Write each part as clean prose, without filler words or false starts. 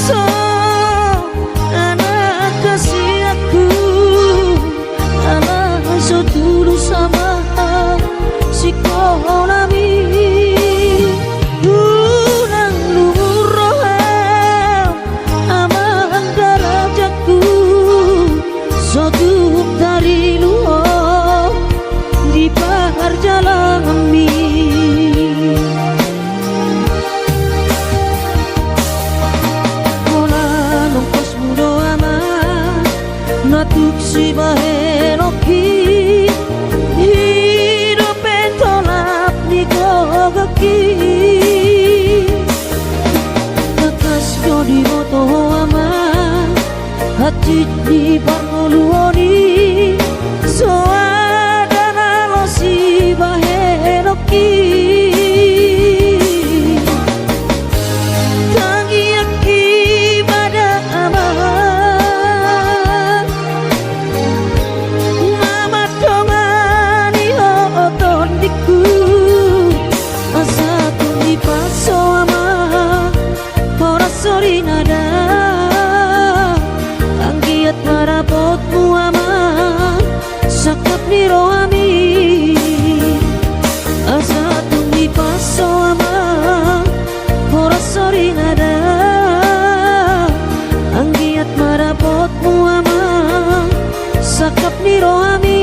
So anak kasih aku anak so dulu sama si konami urang lumurohem amang darajaku so duk dari luar di perjalanan natuk si bahenoki hidup petolap ni gogaki kakas ko di moto ama hati di parmoluoni so ada nalo si bahenoki sorry nada anggiat marapotmu ama sakap ni roami asa tumi paso ama ora sorry nada anggiat marapotmu ama sakap ni roami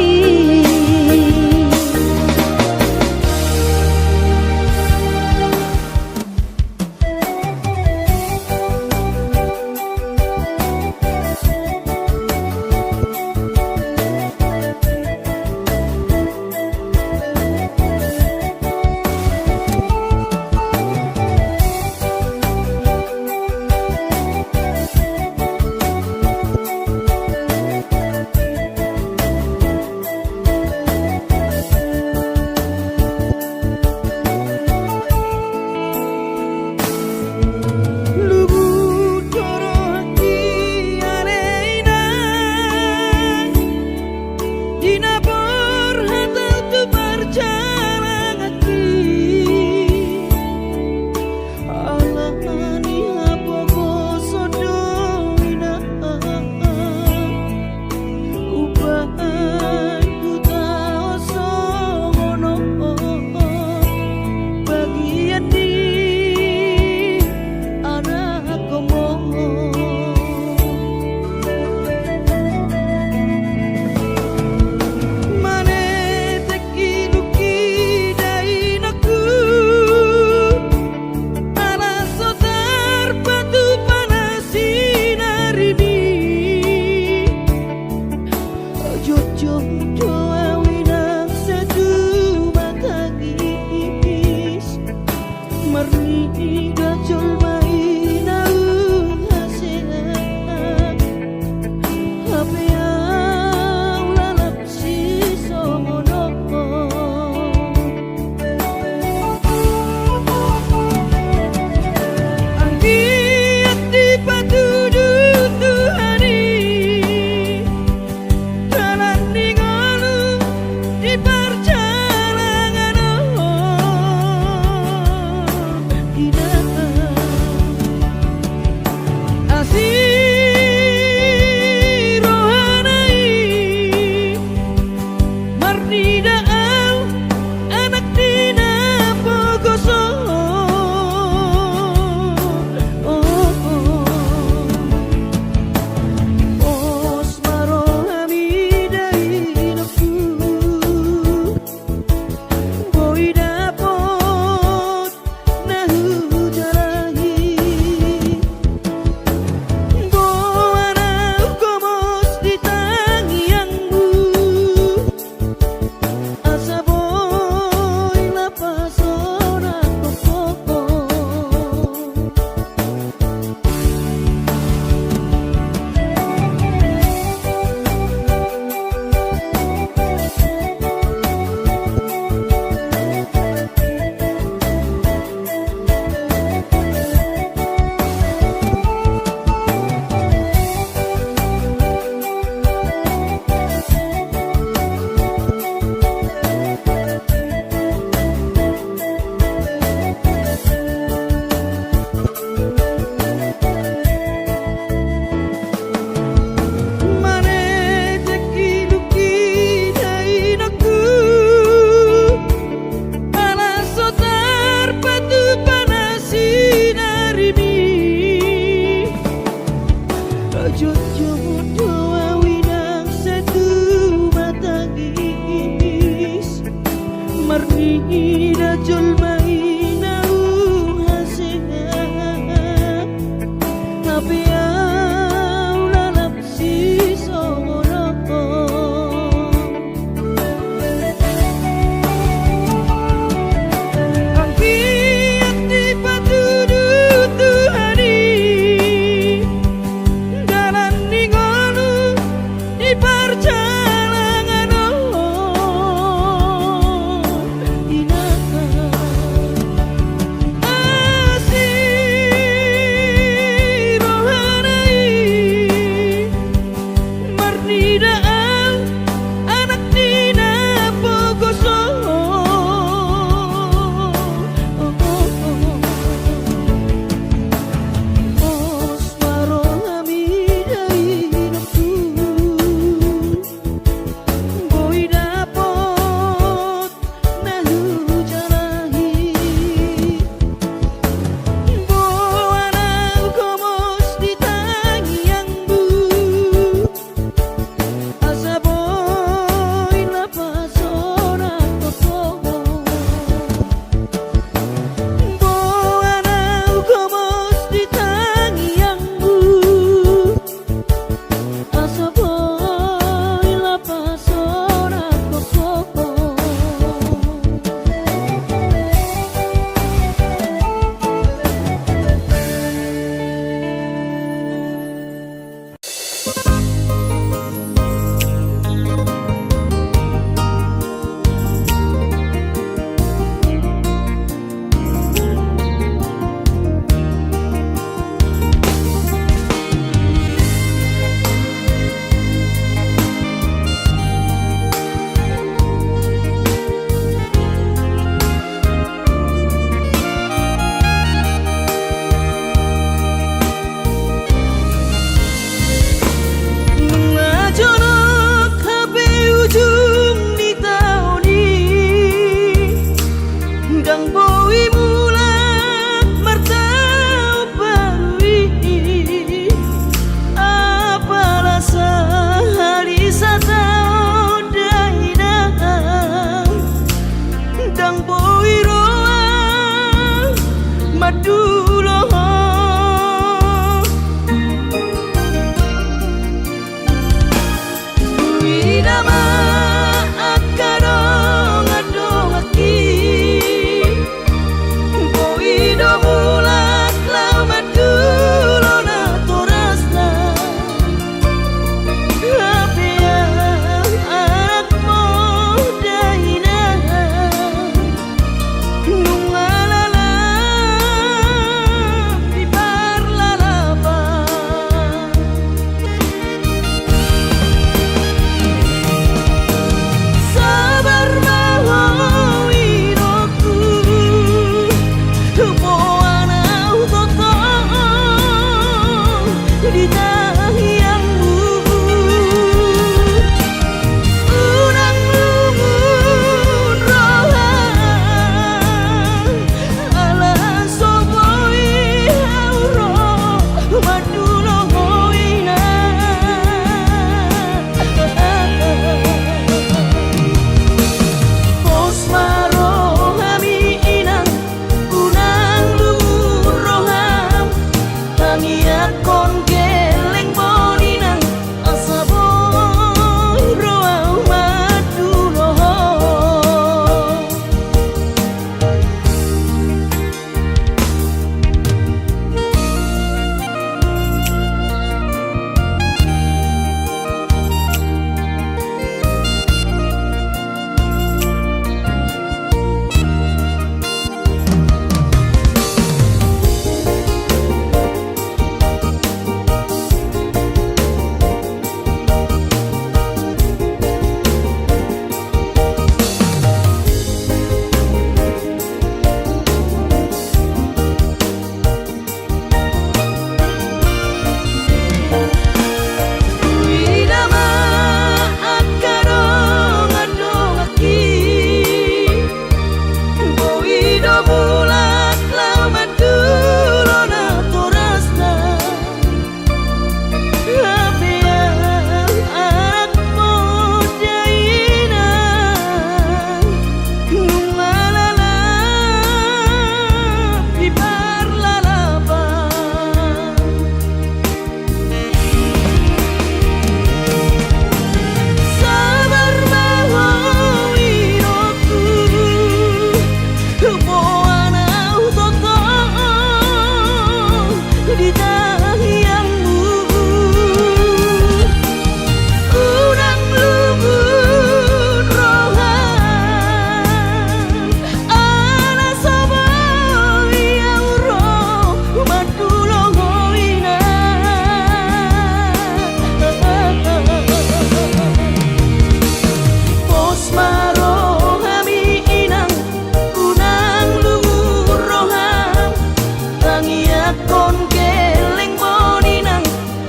kon keleng boni nang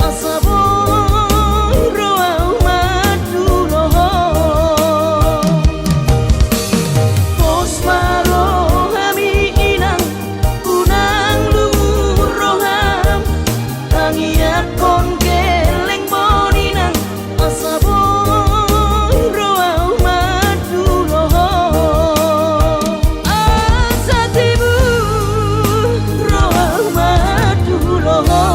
asaboy roa maduloho pos maro hami inang unang lumur roham tangiat kon keleng boni nang asaboy roa maduloho asatibu roa maduloho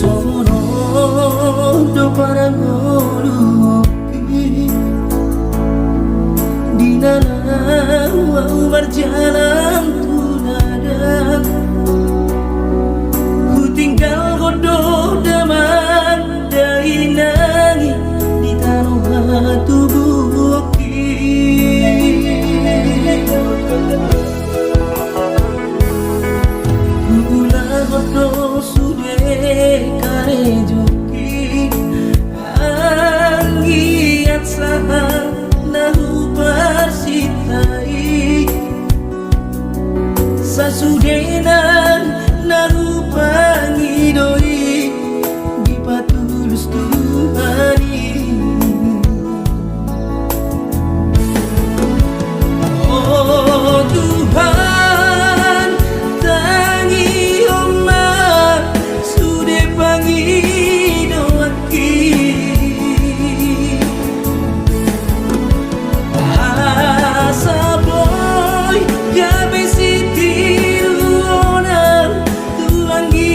Sono para ngolu di dalam berjalan tuladang ku tinggal godok daman dari nangi di taruhan tubuh gula godok sudah karejo angiat saha nahu persitai sasudenan nahu pangidoi di patulus Tuhani oh Tuhan tangi omah sude pangidoaki asaboy gabe sitiruonan tuangi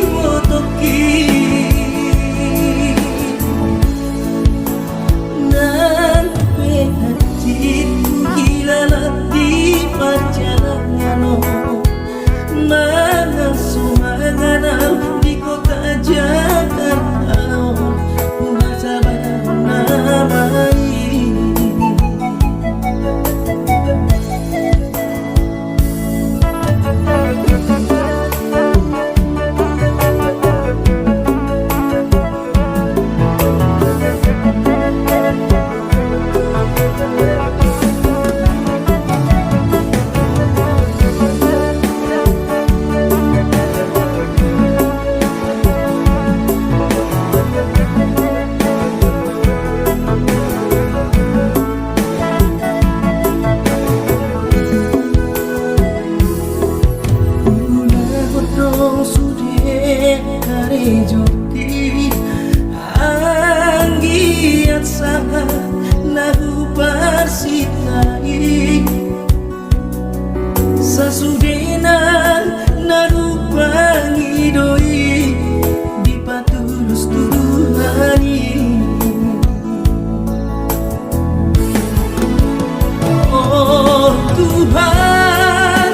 motoki nan penhajit hilalat di perjalanan mana sumanganam di kota Jakarta masa namai joki anggiat saha nahu persitai sasudenan nahu pangidoi di patulus Tuhani oh Tuhan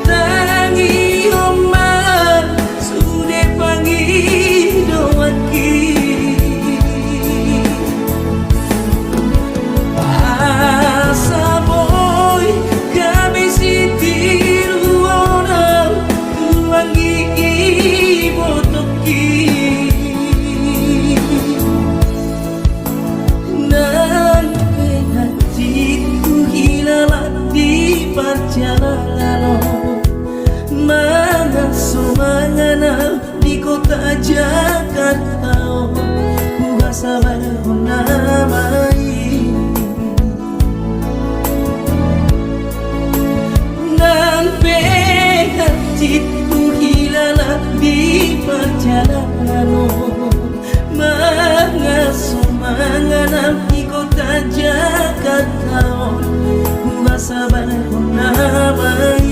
tangi omah sude pangidoaki asaboy gabe sitiruonan tuangi motoki nan penhajitku hilalat di perjalanan mana sumanganam di kota Jakarta ku sabar namai nan penhajitku hilalat di perjalanan mana sumanganam di kota Jakarta ku sabar namai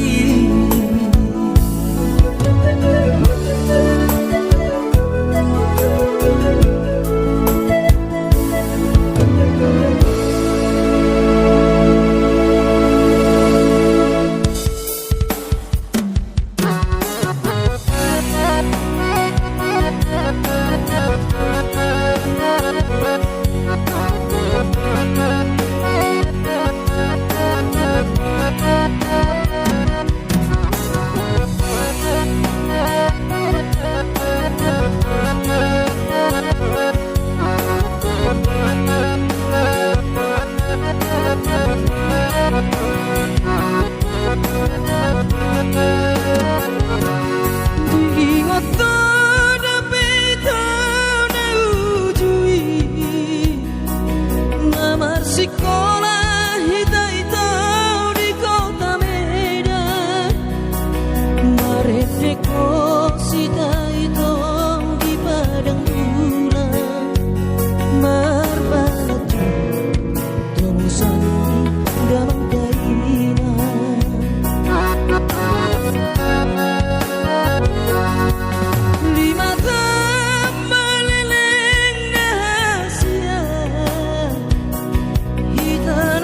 sekolah hitam di kota Medan, meredeko sita itu di padang bulan, merbatu temusan dalam kainan. Lima tahun meleleng rahasia hitam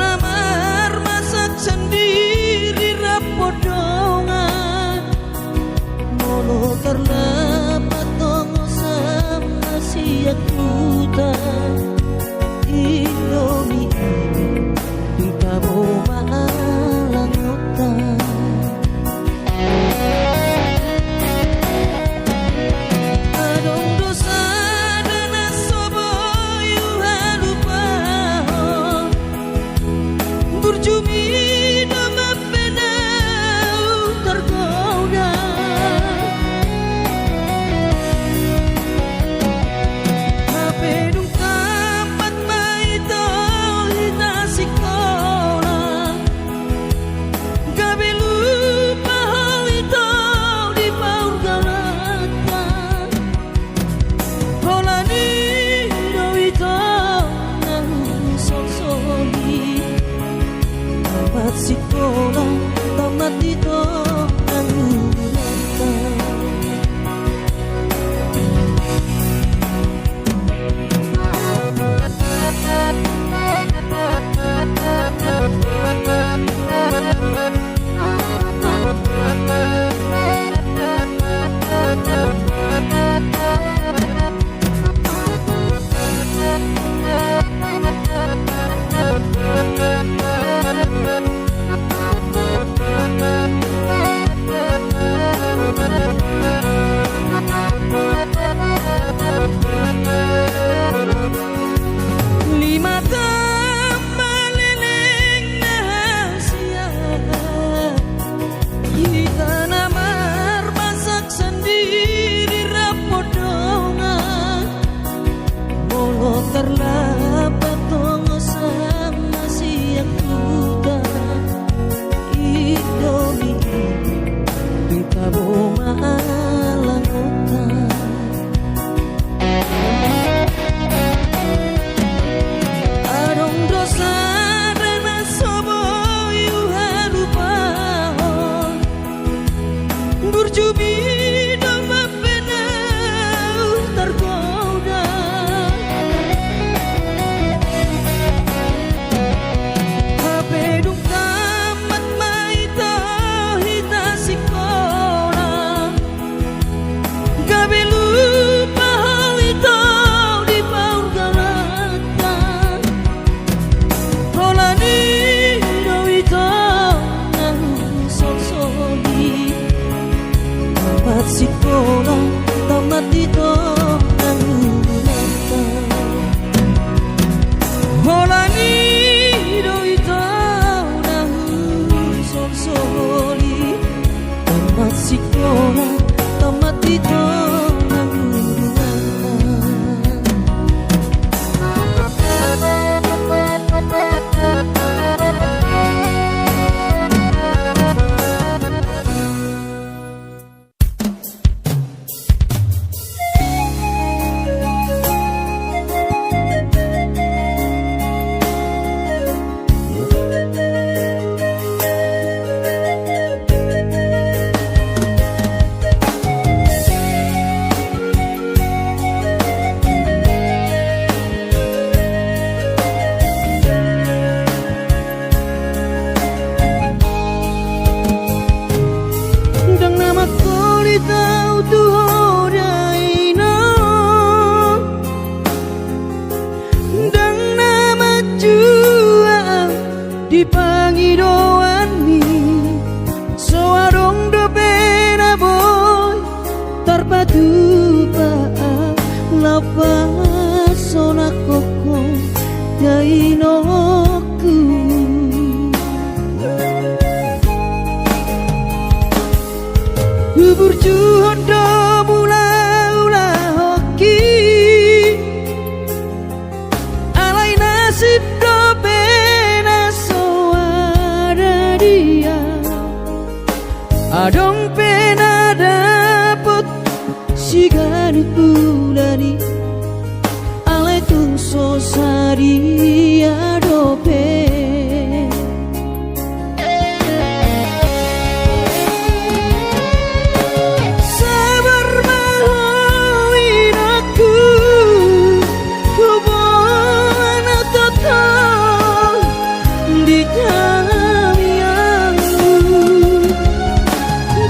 tamiangmu.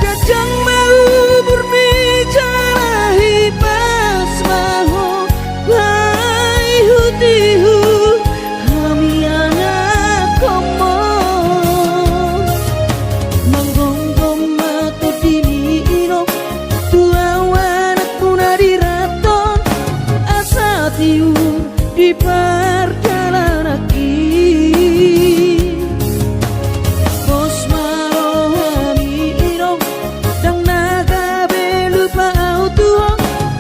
Kadang mau berbicara hipas maho bai hutihu kami anak komo manggonggong mato dinino tua wanak punari raton asa tiu di perjalanan bos marohami ino dang naga belupa autuo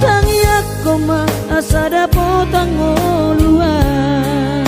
tangiak koma asada potang oluan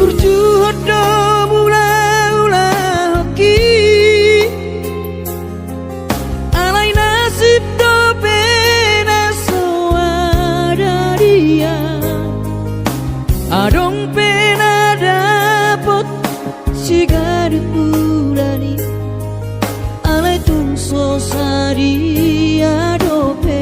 berjudo mula-mula hoki alai nasib do pena soada dia adong pena dapot si gadut bulani alai tung sosaria dope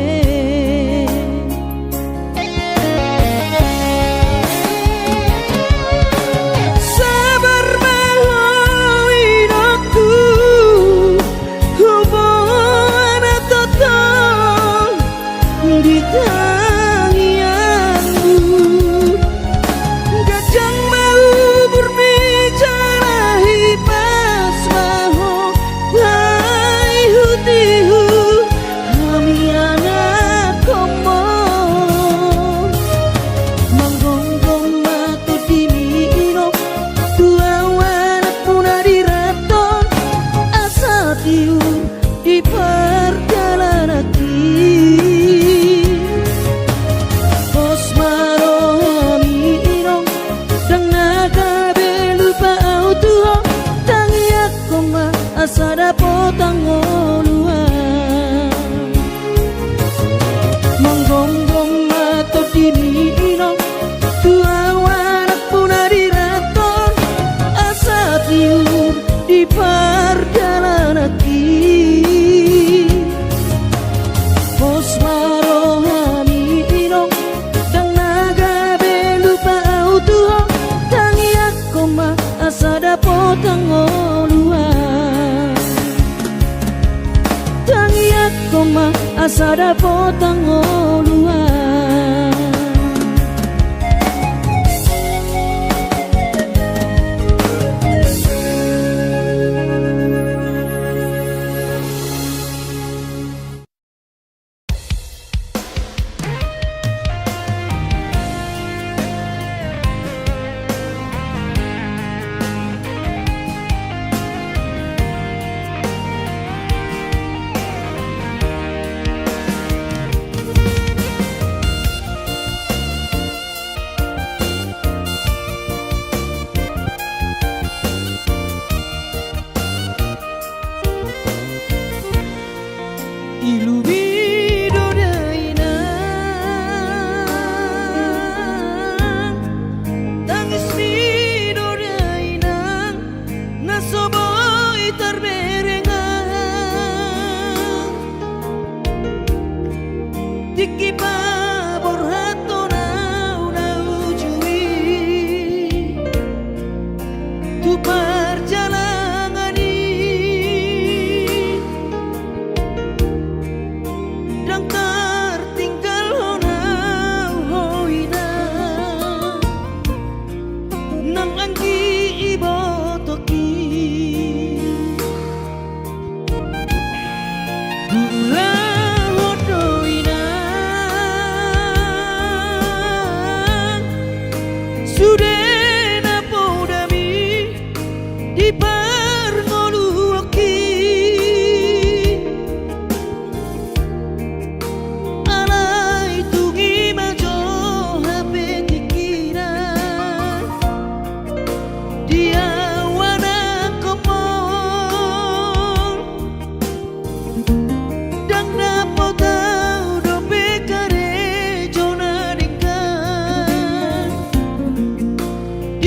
di perjalanan bos marohami inong dang naga belupa autuo tangiak koma asada potang oluan manggonggong mato dini inong tua wanak punari raton asa tiur di perjalanan bos marohami inong dang naga belupa autuo tangiak koma asada potang oluan tangiak koma asada potang oluan.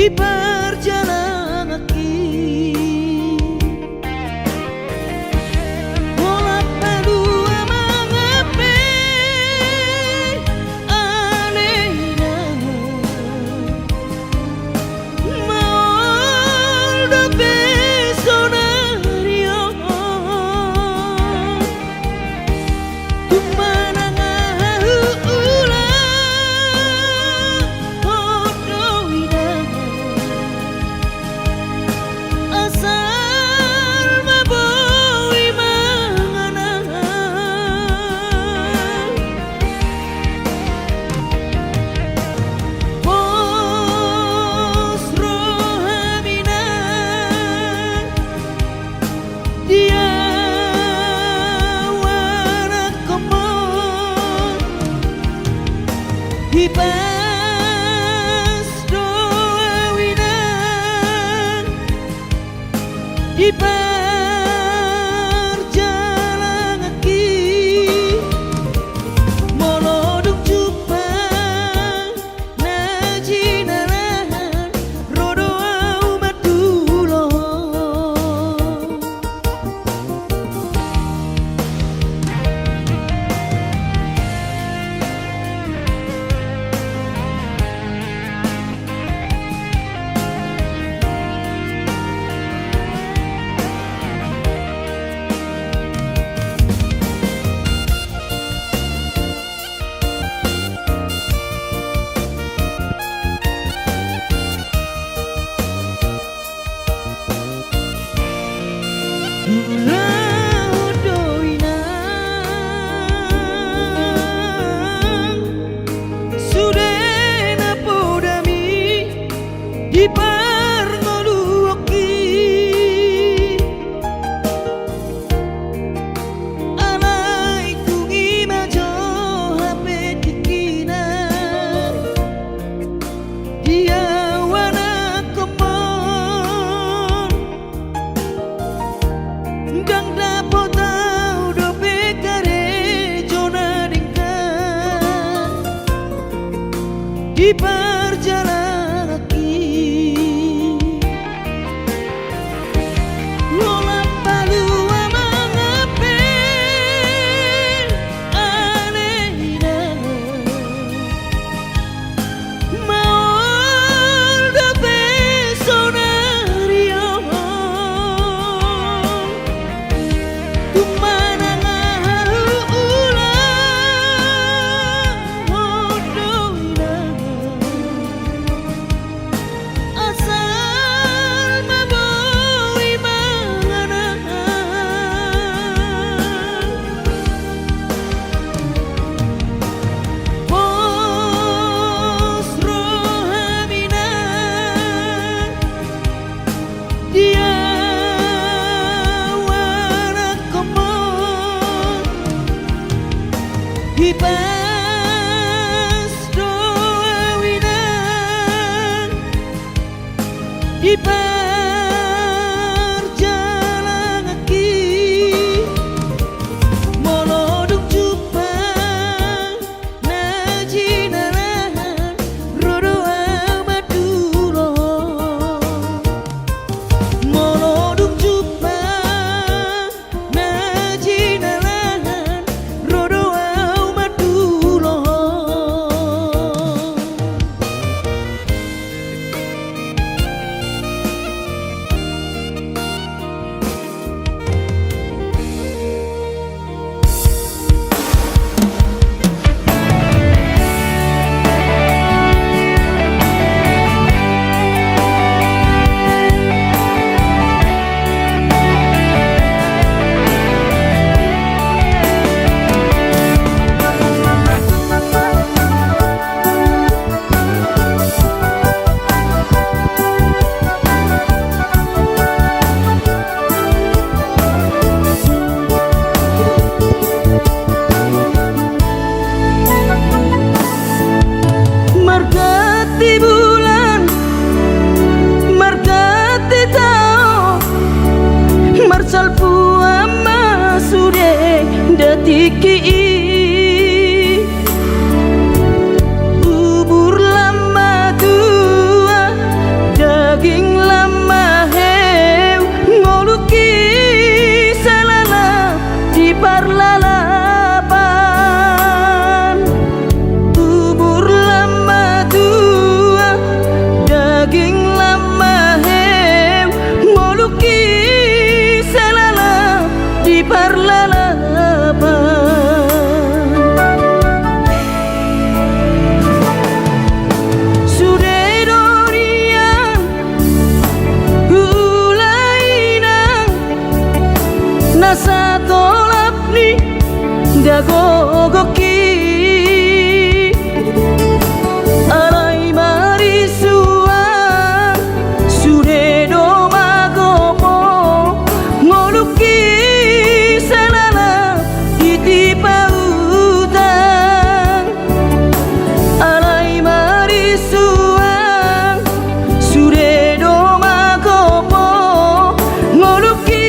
di perjalanan kaki. Bolak balik mengape anehnya molda besonario kumana ngahu ulang hodoina asal mabowi mangana pos rohamina dia wana komon hibas doawinan di perjalanan kaki moloduk jupang najinaran rodo umat dulo di parngoluoki alai kungi majo hape dikina dia wana komon gang dapo tau do bekare jona dingkan di perjalanan hibas doawinan di perjalanan kaki moloduk jupang najinaran rodo amat dulo moloduk jupang najinaran rodo amat dulo. Nasa tolap ni dagogoki alai marisuang sudedo magopo ngoluki salala ditipautan alai marisuang sudedo magopo ngoluki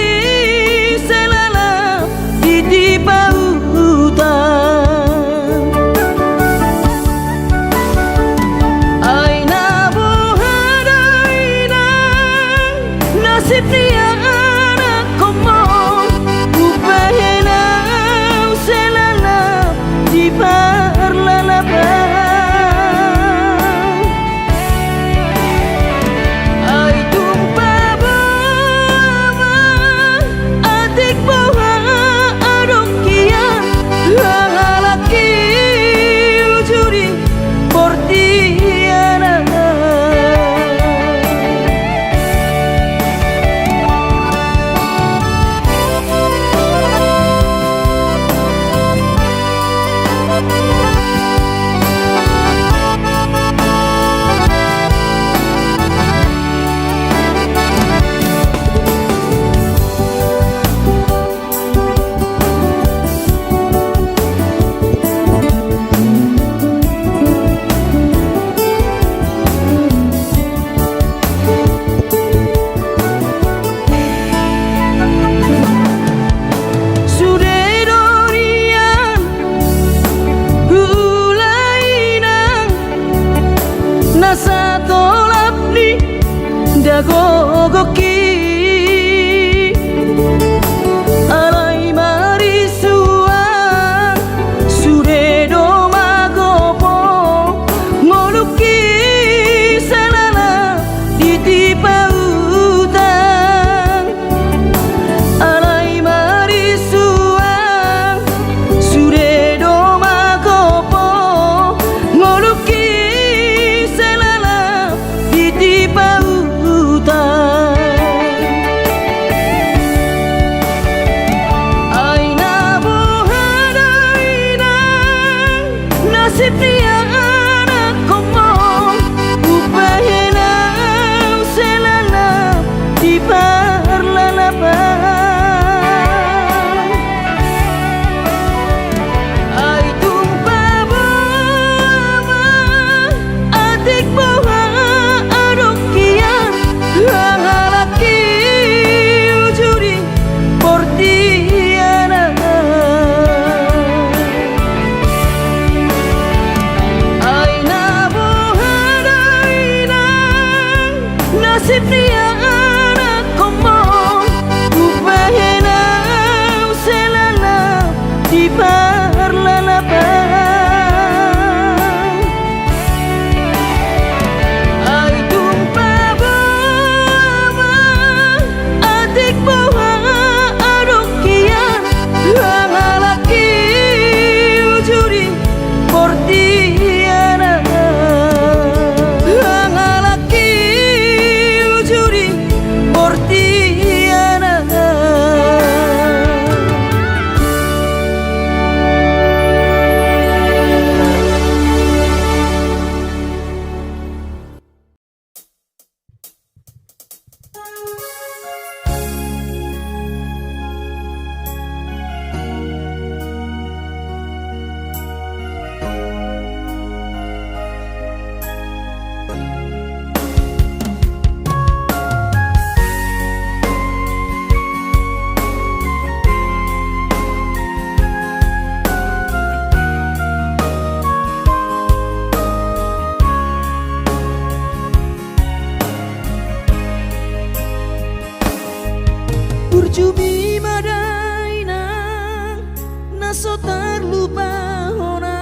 Nasa tolap ni dagogoki alai marisuang sudedo magopo ngoluki salala ditipautan alai marisuang sudedo magopo ngoluki nasib dia anak komong upahenau selala di parlalapan ai tumpah bawa adik bawa adokian hangalaki ujuri portiana nasib dia anak komong upahenau selala di parlalapan ai tumpah bawa adik bawa adokian hangalaki ujuri portiana Urjubi madaina naso terlupa hona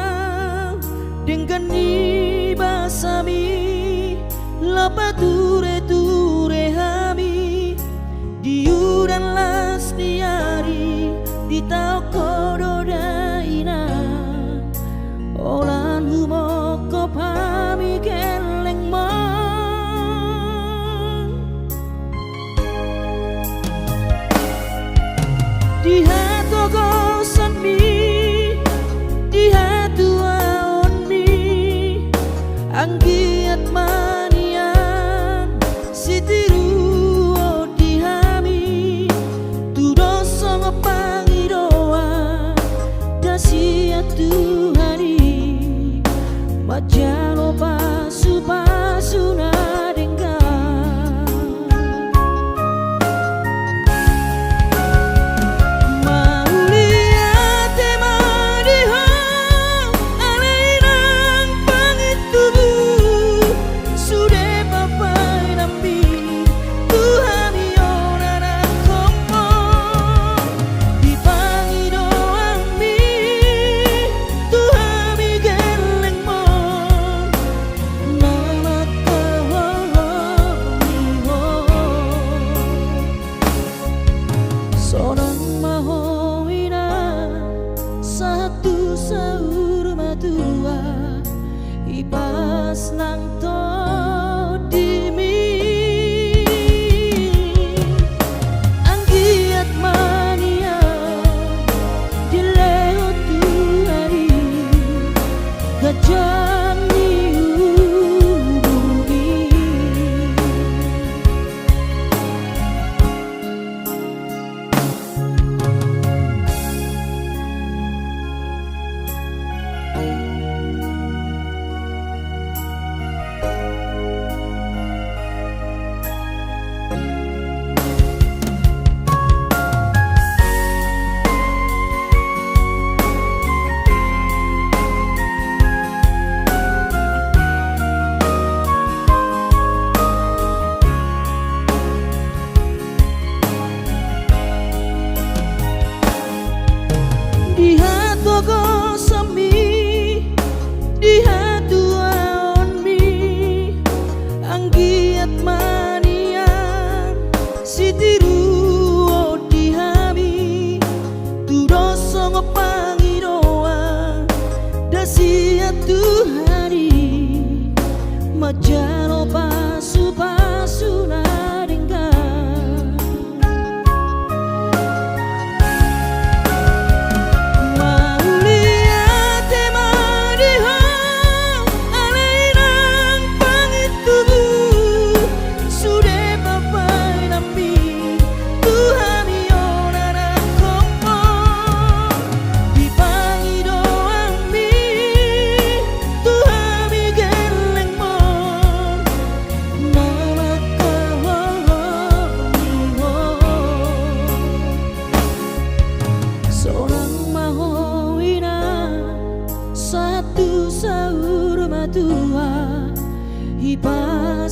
dengan ni basami lapa ture hami diuran las diari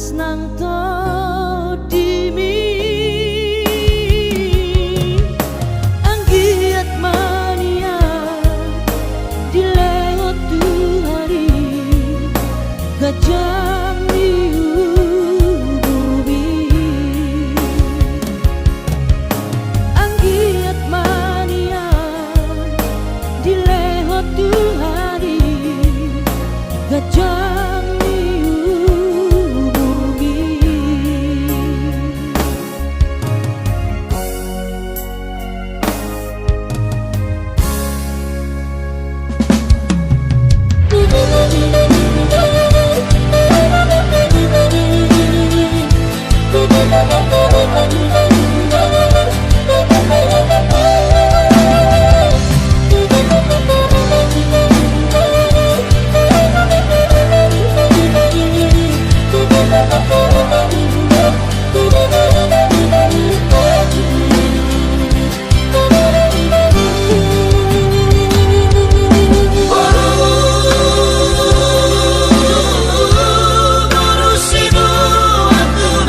tresnang todimi anggiat mania dilewat hari gajah bumi anggiat mania dilewat hari gajah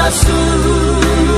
Aku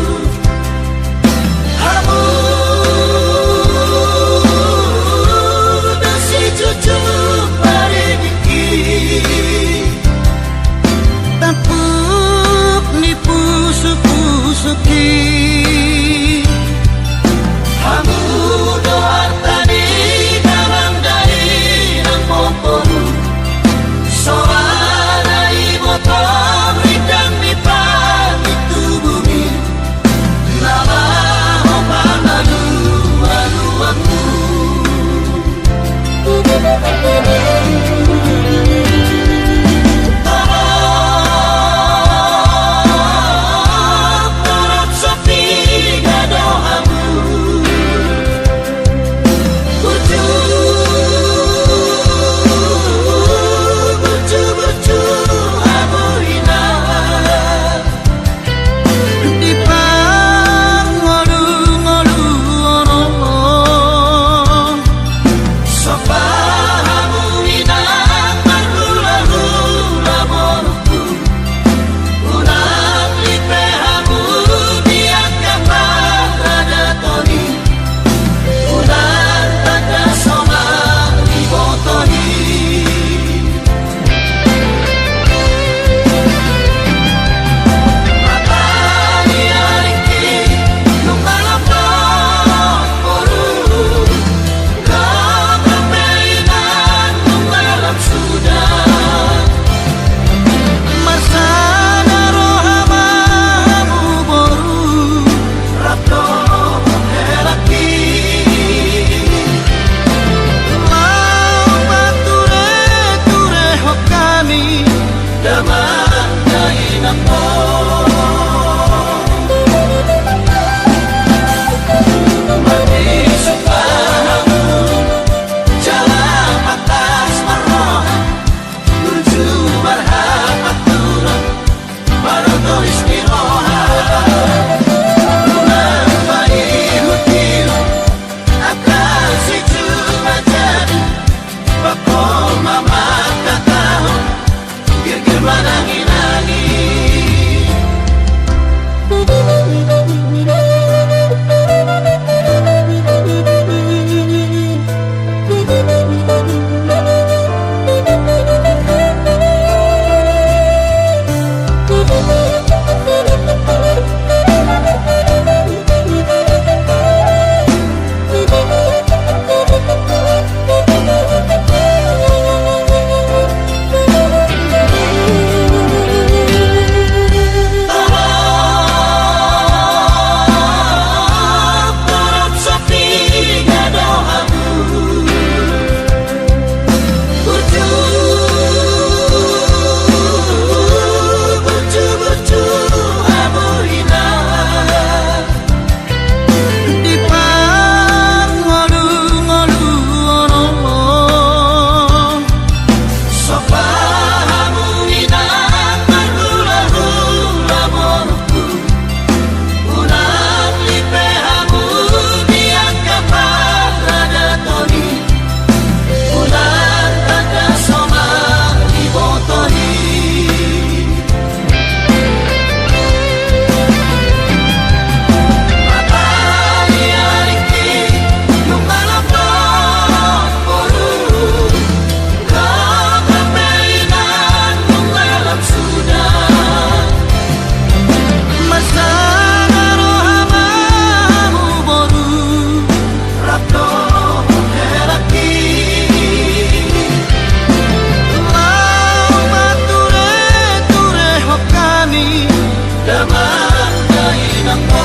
daman kainang mo.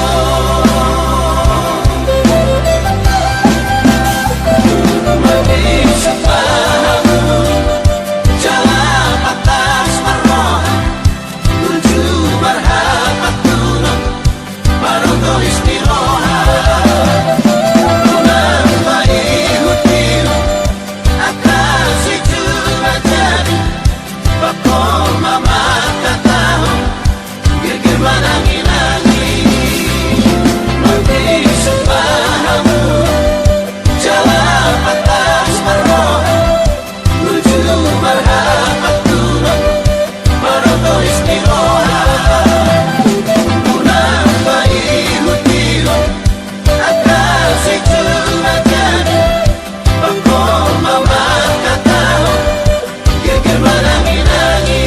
Mag-isip pa ako, jalan atas marmohan, menuju marhamat tulog, parondo istirahat. Unang paihut-ihut, akan situ menjadi bakal mamakatahon, gigir manangi-nangi. Mag-isip pa ako, jalan atas marmohan, menuju marhamat tulog, parondo istirahat. Unang paihut-ihut, akan situ menjadi bakal mamakatahon, gigir manangi-nangi.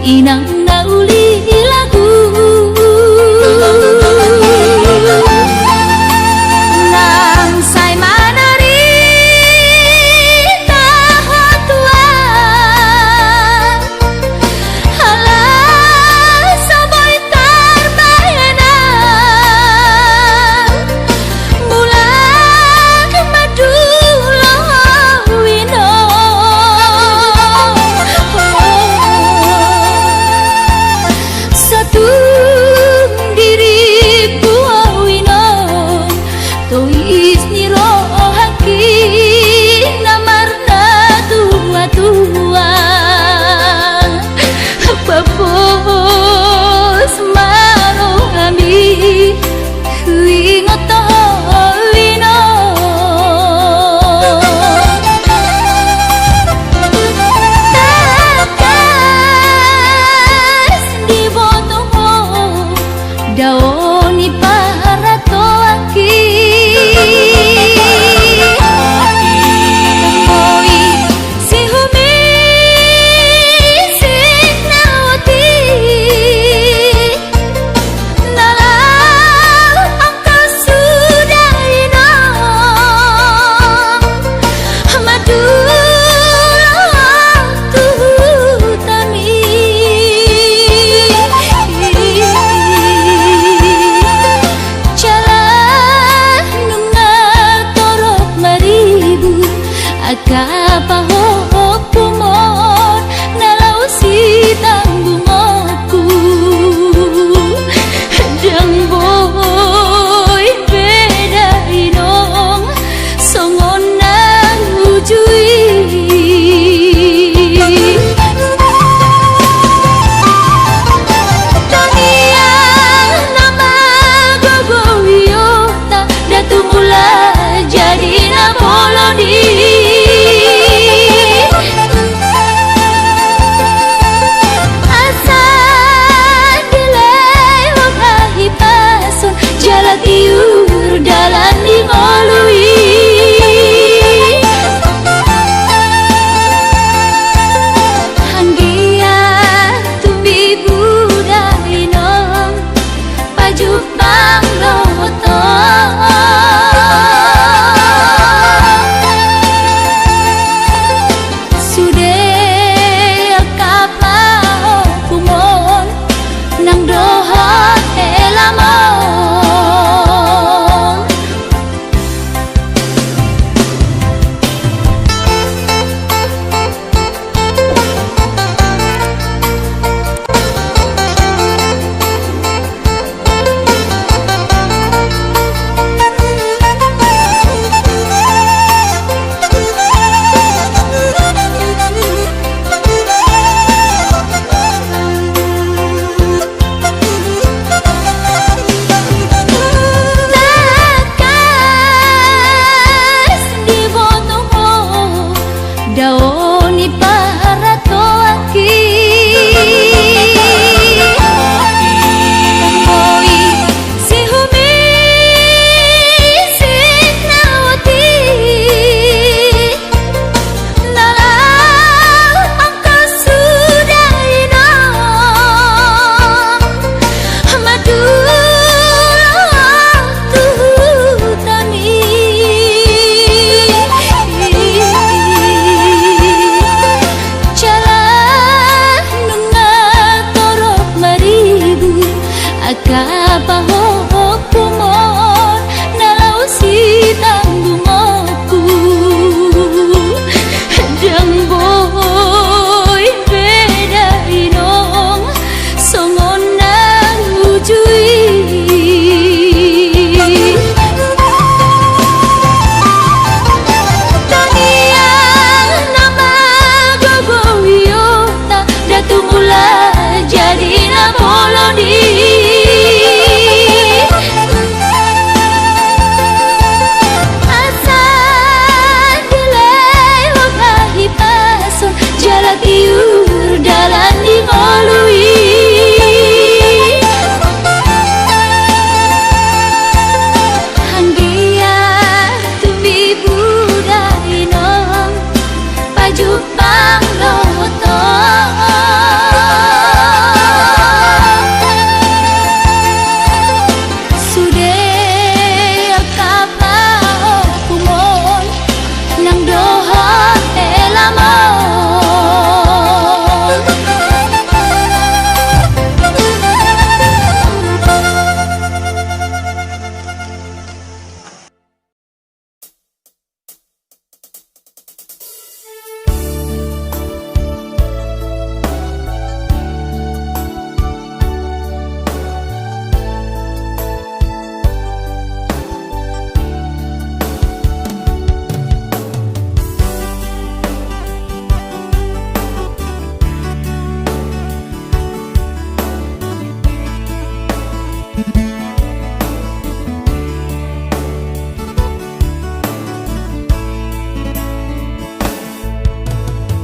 Inang nauli lagu nang say manari tahatuan halah saboy tarbayanan bulan madulo wino. Satu diriku awino tois niro haki namarna tua-tua papos maro kami ingat awino. Daoni para toaki Oi si humi sinawati nalau angka sudah inang madu kapahok kumon nalau si tanggungku jang boy beda inong songon nang ujui tangian nama gogowiota datumula jadi namolodi.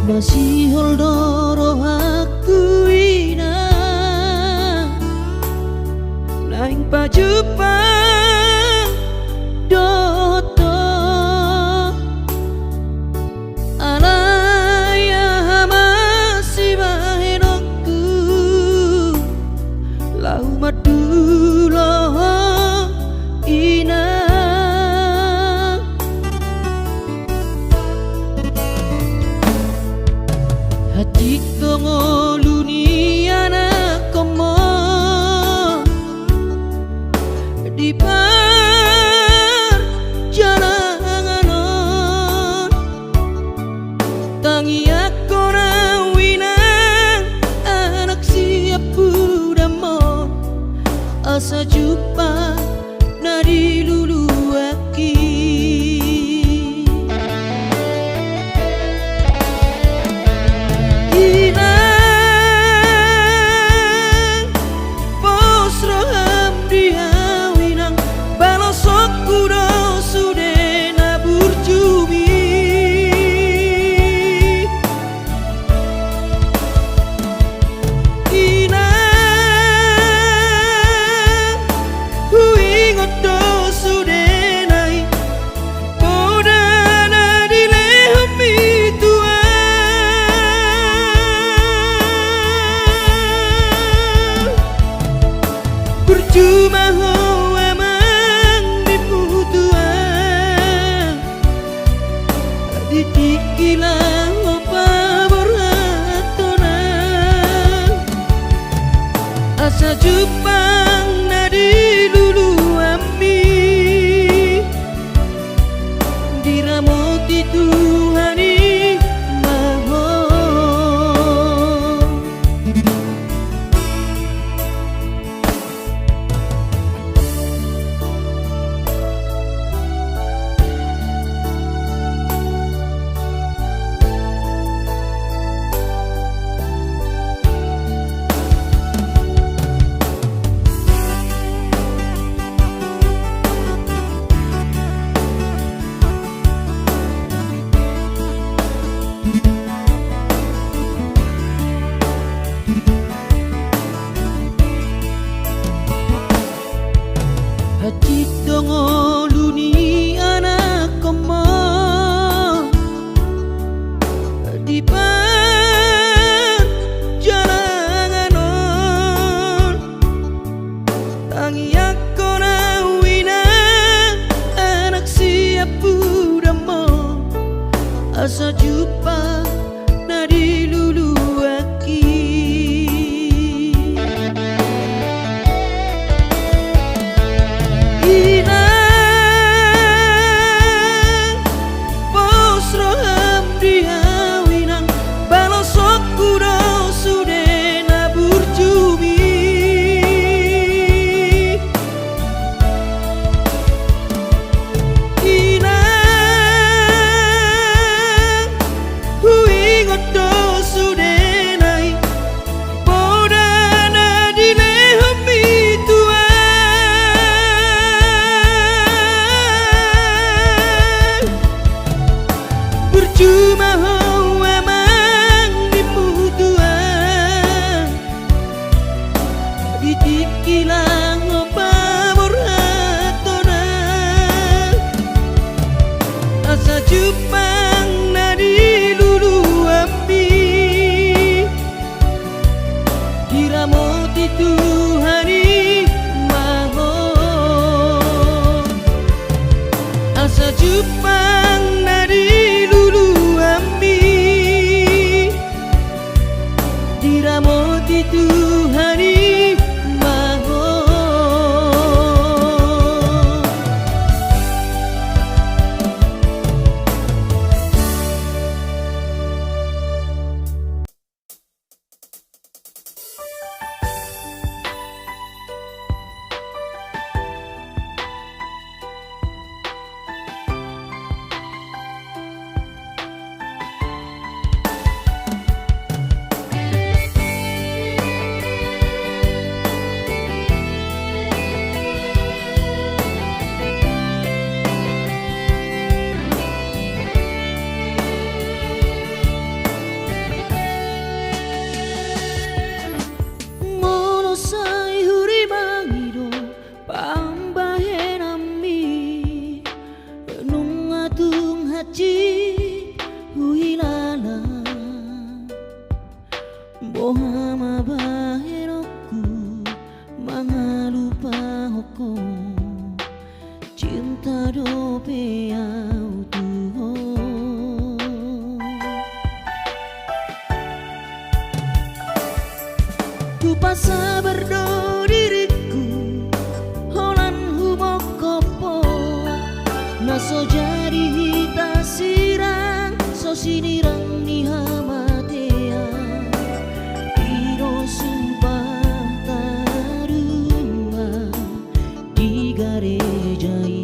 masih holdoro aku ina naing pajupang doto alaya masih bahenokku lau madulo ina hati tongo luniana komo di perjalanan tangi aku rawinang anak siap udamon asa jumpa nadi lulu aki percuma ho emang diputuan ditikilang opa beratonan asa jupang nadi lulu ami diramoti Tuhani hati dongo luni anak komo di perjalanan tangi aku rawina anak siap udamo asa jumpa nadi lulu aki percuma ho emang diputuan ditikilang opa beratonan asa jupang nadi lulu ami diramoti Tuhani mahon asa jupang nadi diramoti Tuhani mahon haji huilala bohama baheroku mangalupa hoko cinta dope au tuho tu pasa berdo diriku holan humokopo naso jadi hita sirang so sinirang ni hamatea iro sumpah tarua di garejai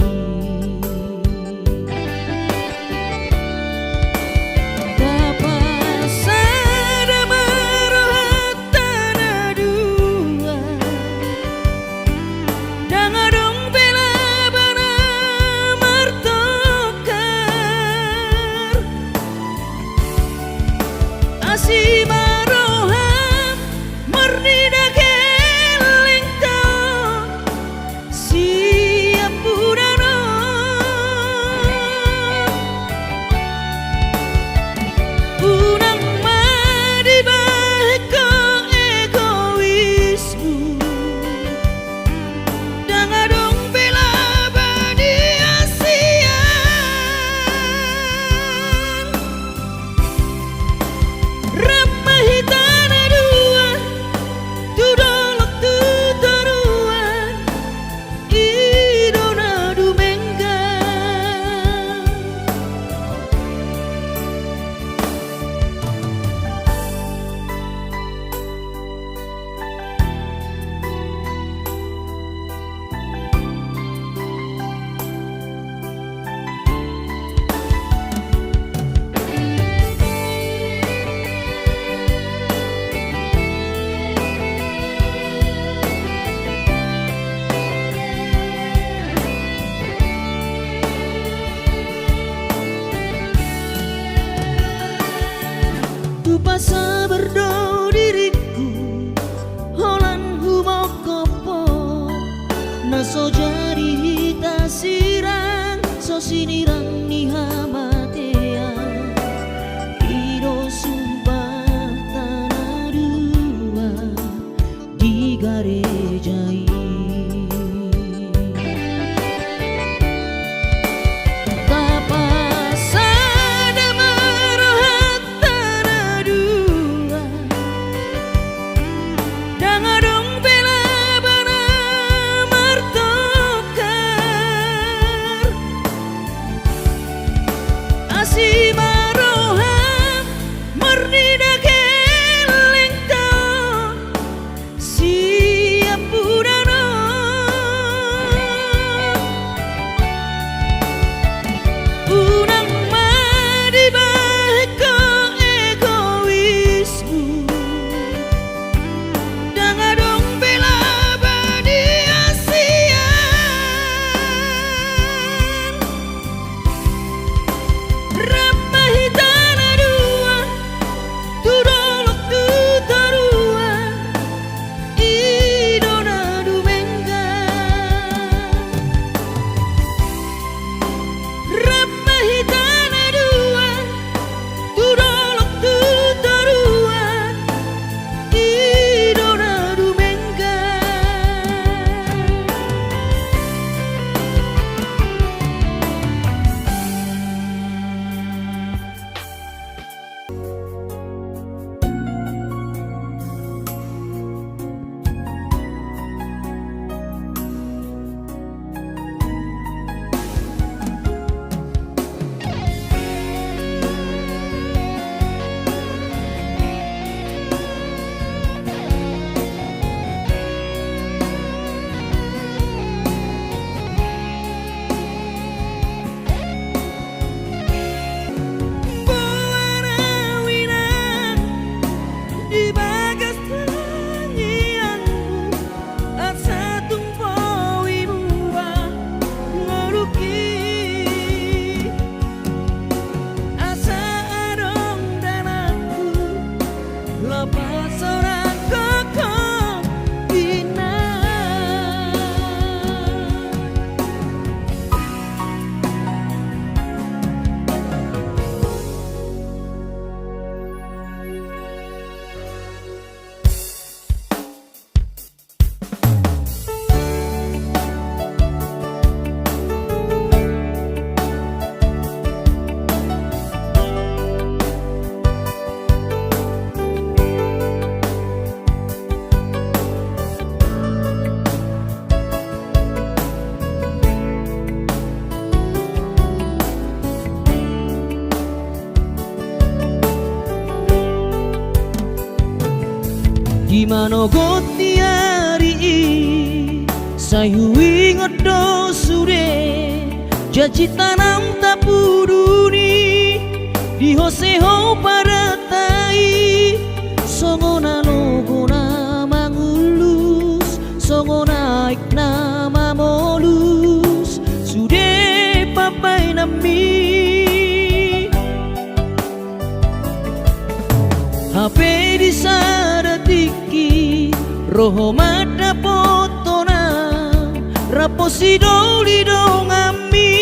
tapasada marohat tanah dua dangadong bela bana martokar asih marohat mernida keling tau siap budana unang madibah ko egoismu dangadong bela bani asian ramahitana dua tudolok tutoruan idona dumengga tu pasa berdo diriku holan humokopo naso jadi hita sirang so sinirang ni hamatea iro sumpah tanah dua di garejai tapasada marohat tanah dua dangadong bela bana martokar asih marohat mernida keling tau siap budana unang madibah ko egoismu dangadong bela bani asian ramah Imano got tiari sayu ingot do sure janji tanam tapuduni di hoseho paratai songona logona mangulus songona iknama molus sude papai nami HP di sadatiki roho mata potona raposi doli dongami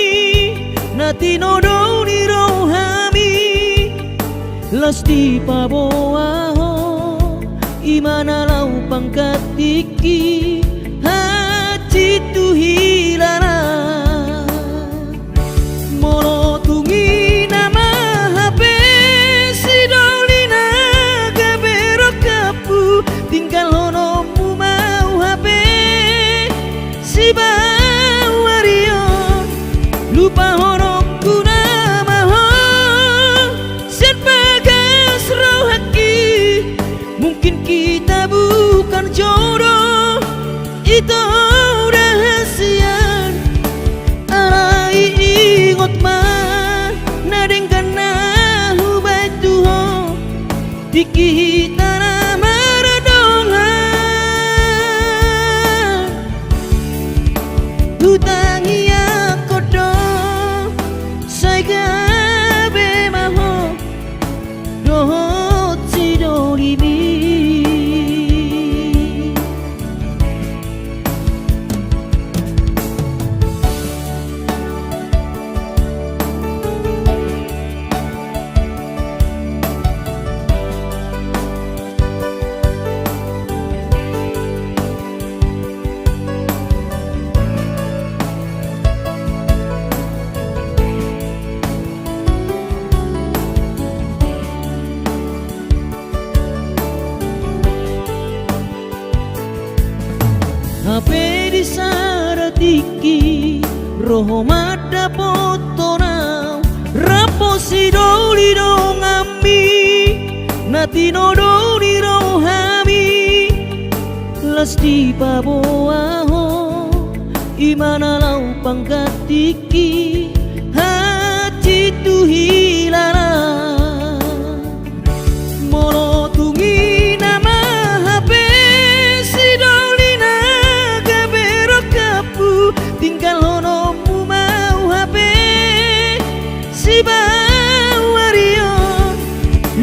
natino doli rohami lasti paboaho imana lau pangkatiki hati tu hilara molo tungi nama HP si doli naga berok kapu tinggal honomu mau HP si bawario lupa honokku nama ho sen bagas rohaki mungkin kita bukan jodoh itu rahasia alai ingot mah nadengkan nahu batuho diki tanah maradongan hutangi aku do saya gabe maho dohot si dolibi HP di saratiki roho mata potona raposi doli dongami natino doli rohami lasti paboaho imana lau pangkatiki hati tu hilara molo tungi nama HP si doli naga berok kapu tinggal honomu mau HP si bawario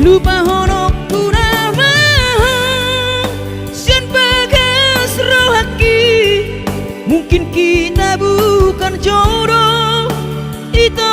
lupa honokku nama sian bagas rohaki mungkin kita bukan jodoh itu